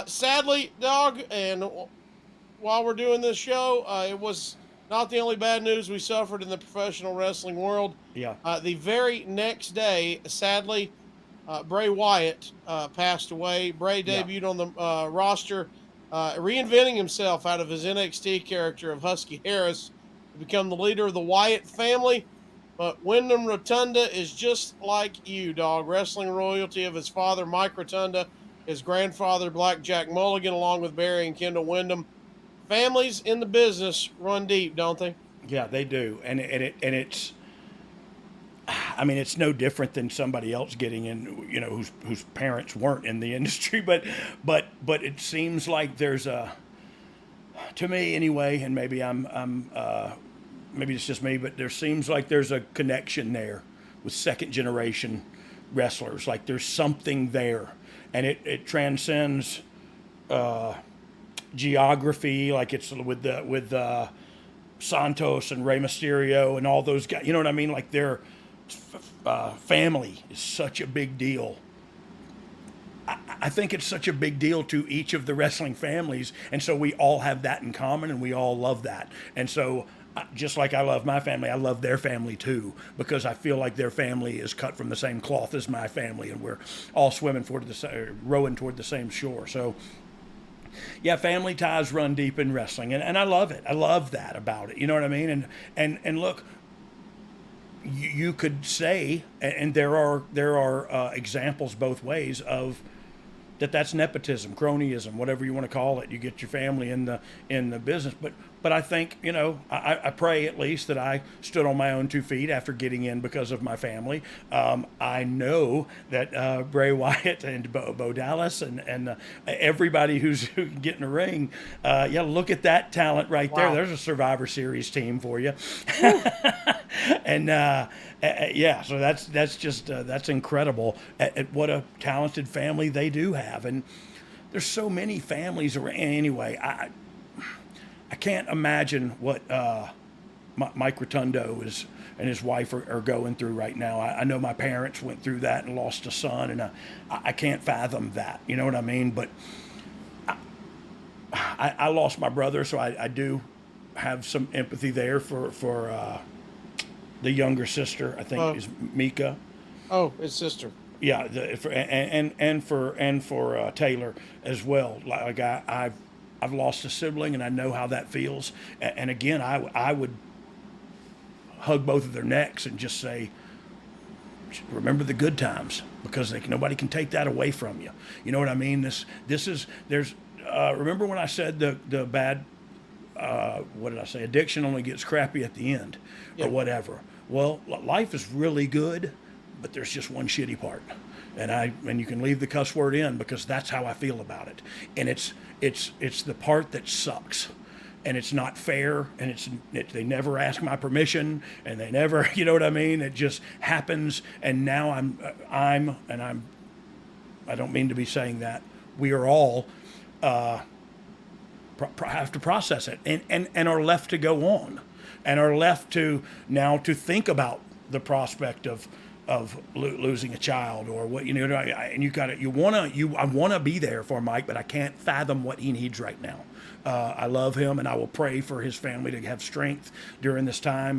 Sadly, Dog, and while we're doing this show, it was not the only bad news we suffered in the professional wrestling world. Yeah. The very next day, sadly, Bray Wyatt passed away. Bray Yeah. debuted on the roster, reinventing himself out of his NXT character of Husky Harris to become the leader of the Wyatt family. But Wyndham Rotunda is just like you, Dog. Wrestling royalty of his father, Mike Rotunda, his grandfather, Black Jack Mulligan, along with Barry and Kendall Wyndham. Families in the business run deep, don't they? Yeah, they do. And it's I mean, it's no different than somebody else getting in, whose parents weren't in the industry, but it seems like there's a, to me anyway, and maybe it's just me, but there seems like there's a connection there with second generation wrestlers. Like there's something there, and it transcends geography. Like it's with Santos and Rey Mysterio and all those guys. You know what I mean? Like their family is such a big deal. I think it's such a big deal to each of the wrestling families, and so we all have that in common, and we all love that. And so, just like I love my family, I love their family too, because I feel like their family is cut from the same cloth as my family, and we're all rowing toward the same shore. So, yeah, family ties run deep in wrestling, and I love it. I love that about it. You know what I mean? And look, you could say, and there are examples both ways of that's nepotism, cronyism, whatever you want to call it. You get your family in the business, but I think I pray at least that I stood on my own 2 feet after getting in because of my family. I know that Bray Wyatt and Bo Dallas and everybody who can get in the ring, yeah, look at that talent right there. Wow. There's a Survivor Series team for you. And yeah, so that's incredible at what a talented family they do have, and there's so many families around. Anyway, I can't imagine what Mike Rotundo and his wife are going through right now. I know my parents went through that and lost a son, and I can't fathom that. You know what I mean? But I lost my brother, so I do have some empathy there for the younger sister. I think is Mika. Oh, his sister. Yeah, and for Taylor as well. Like I've lost a sibling, and I know how that feels. And again, I would hug both of their necks and just say, remember the good times, because nobody can take that away from you. You know what I mean? Remember when I said the bad, what did I say? Addiction only gets crappy at the end, or whatever. Well, life is really good, but there's just one shitty part, and you can leave the cuss word in, because that's how I feel about it. And it's the part that sucks, and it's not fair, and they never ask my permission, and they never, you know what I mean? It just happens, and now I don't mean to be saying that. We are all have to process it, and are left to go on, and are left to think about the prospect of losing a child, or what, and I want to be there for Mike, but I can't fathom what he needs right now. I love him, and I will pray for his family to have strength during this time.